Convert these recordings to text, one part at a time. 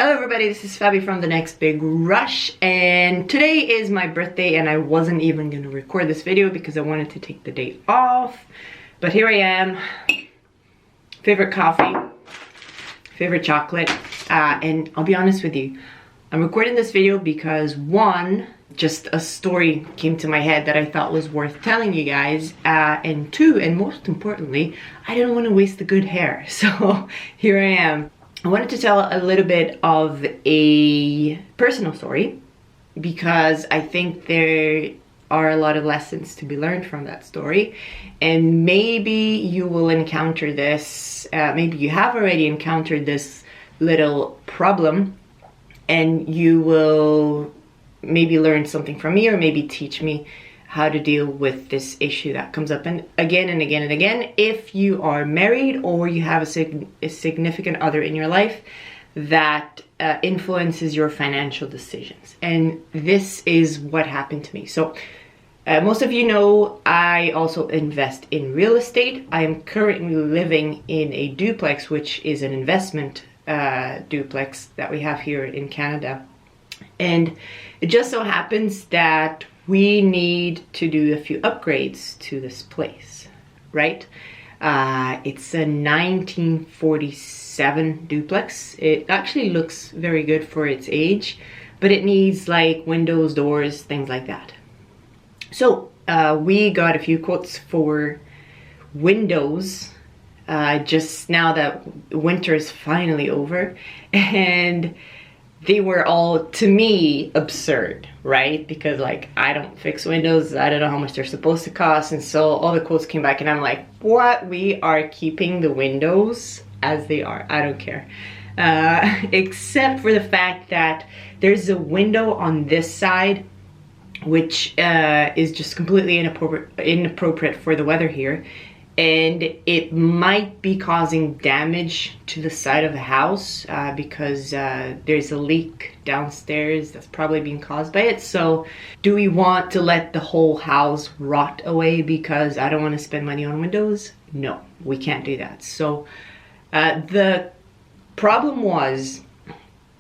Hello everybody, this is Fabi from The Next Big Rush, and today is my birthday and I wasn't even going to record this video because I wanted to take the day off. But here I am, favorite coffee, favorite chocolate, and I'll be honest with you, I'm recording this video because one, just a story came to my head that I thought was worth telling you guys, and two, and most importantly, I didn't want to waste the good hair, so here I am. I wanted to tell a little bit of a personal story because I think there are a lot of lessons to be learned from that story, and maybe you will encounter this, maybe you have already encountered this little problem and you will maybe learn something from me or maybe teach me how to deal with this issue that comes up and again and again and again if you are married or you have a significant other in your life that influences your financial decisions. And this is what happened to me. So most of you know I also invest in real estate. I am currently living in a duplex, which is an investment duplex that we have here in Canada. And it just so happens that we need to do a few upgrades to this place, right? It's a 1947 duplex. It actually looks very good for its age, but it needs like windows, doors, things like that. So we got a few quotes for windows just now that winter is finally over, and they were all, to me, absurd, right? Because like, I don't fix windows, I don't know how much they're supposed to cost, and so all the quotes came back and I'm like, what? We are keeping the windows as they are, I don't care. Except for the fact that there's a window on this side which is just completely inappropriate for the weather here, and it might be causing damage to the side of the house because there's a leak downstairs that's probably being caused by it. So do we want to let the whole house rot away because I don't want to spend money on windows? No, we can't do that. So the problem was,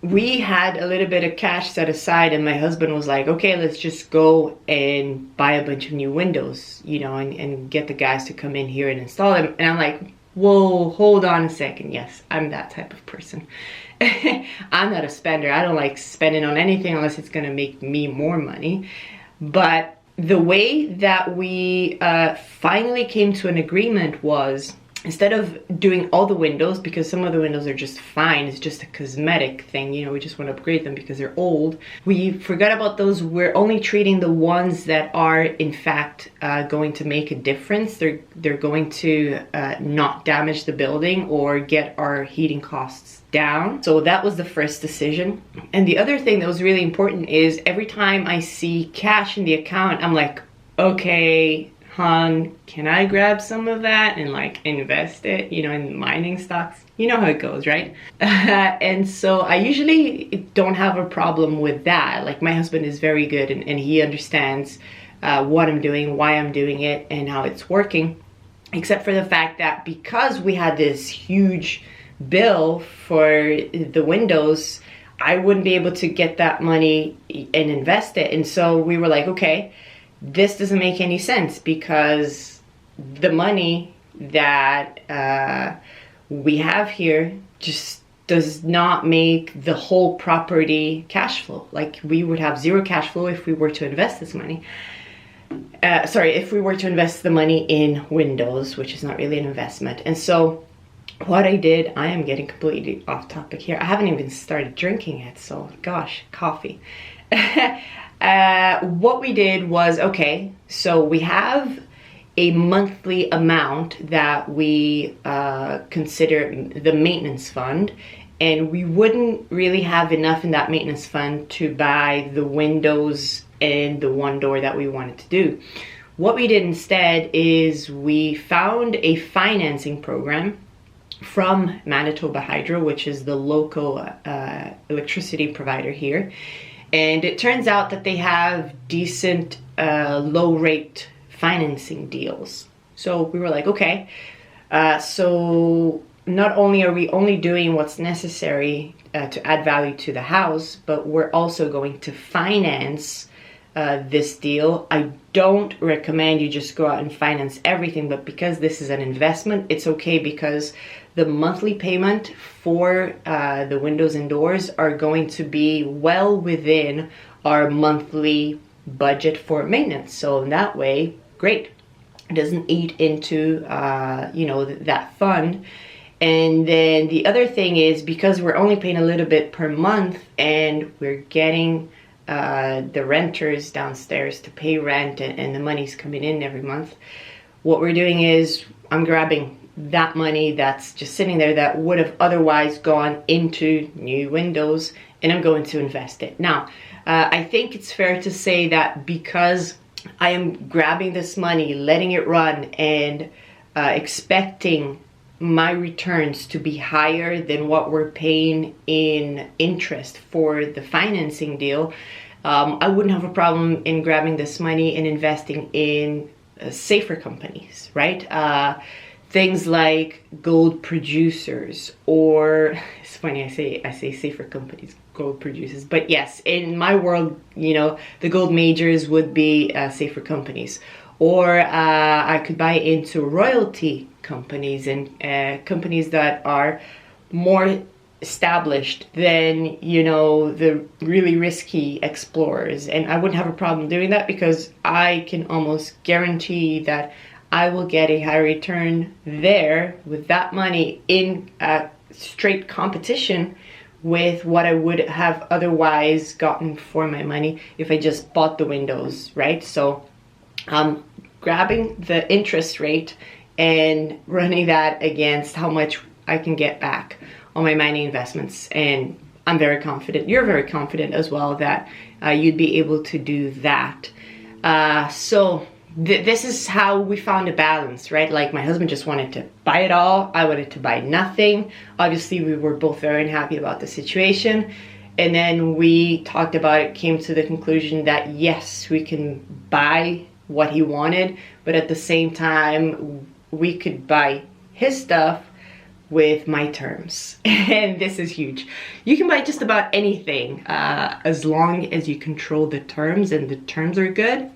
we had a little bit of cash set aside and my husband was like, okay, let's just go and buy a bunch of new windows, you know, and get the guys to come in here and install them. And I'm like, whoa, hold on a second. Yes, I'm that type of person. I'm not a spender. I don't like spending on anything unless it's gonna make me more money. But the way that we finally came to an agreement was, instead of doing all the windows, because some of the windows are just fine, it's just a cosmetic thing, you know, we just want to upgrade them because they're old. We forgot about those. We're only treating the ones that are in fact going to make a difference. They're going to not damage the building or get our heating costs down. So that was the first decision. And the other thing that was really important is every time I see cash in the account, I'm like, okay, hon, can I grab some of that and like invest it, you know, in mining stocks? You know how it goes, right? And so I usually don't have a problem with that. Like, my husband is very good and he understands what I'm doing, why I'm doing it, and how it's working. Except for the fact that because we had this huge bill for the windows, I wouldn't be able to get that money and invest it. And so we were like, okay, this doesn't make any sense because the money that we have here just does not make the whole property cash flow. Like, we would have zero cash flow if we were to invest this money. If we were to invest the money in windows, which is not really an investment. And so what I did, I am getting completely off topic here. I haven't even started drinking yet, so gosh, coffee. What we did was, okay, so we have a monthly amount that we consider the maintenance fund, and we wouldn't really have enough in that maintenance fund to buy the windows and the one door that we wanted to do. What we did instead is we found a financing program from Manitoba Hydro, which is the local electricity provider here. And it turns out that they have decent low rate financing deals. So we were like, okay, so not only are we only doing what's necessary to add value to the house, but we're also going to finance this deal. I don't recommend you just go out and finance everything, but because this is an investment, it's okay, because the monthly payment for the windows and doors are going to be well within our monthly budget for maintenance. So in that way, great. It doesn't eat into that fund. And then the other thing is, because we're only paying a little bit per month and we're getting the renters downstairs to pay rent, and the money's coming in every month, what we're doing is I'm grabbing that money that's just sitting there that would have otherwise gone into new windows, and I'm going to invest it. Now, I think it's fair to say that because I am grabbing this money, letting it run, and expecting my returns to be higher than what we're paying in interest for the financing deal, I wouldn't have a problem in grabbing this money and investing in safer companies, right? Things like gold producers, or it's funny, I say safer companies, gold producers, but yes, in my world, the gold majors would be safer companies. Or I could buy into royalty companies and companies that are more established than the really risky explorers, and I wouldn't have a problem doing that, because I can almost guarantee that I will get a high return there with that money in straight competition with what I would have otherwise gotten for my money if I just bought the windows, right? So grabbing the interest rate and running that against how much I can get back on my mining investments, and I'm very confident, you're very confident as well, that you'd be able to do that. So this is how we found a balance, right? Like, my husband just wanted to buy it all, I wanted to buy nothing. Obviously, we were both very unhappy about the situation, and then we talked about it, came to the conclusion that yes, we can buy what he wanted, but at the same time we could buy his stuff with my terms. And this is huge. You can buy just about anything as long as you control the terms, and the terms are good,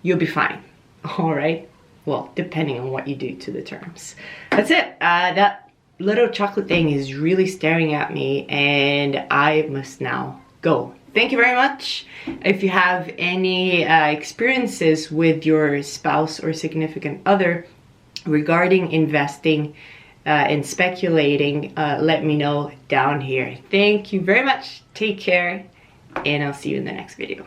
you'll be fine. All right, well, depending on what you do to the terms. That's it. That little chocolate thing is really staring at me, and I must now go. Thank you very much. If you have any experiences with your spouse or significant other regarding investing and speculating, let me know down here. Thank you very much. Take care, and I'll see you in the next video.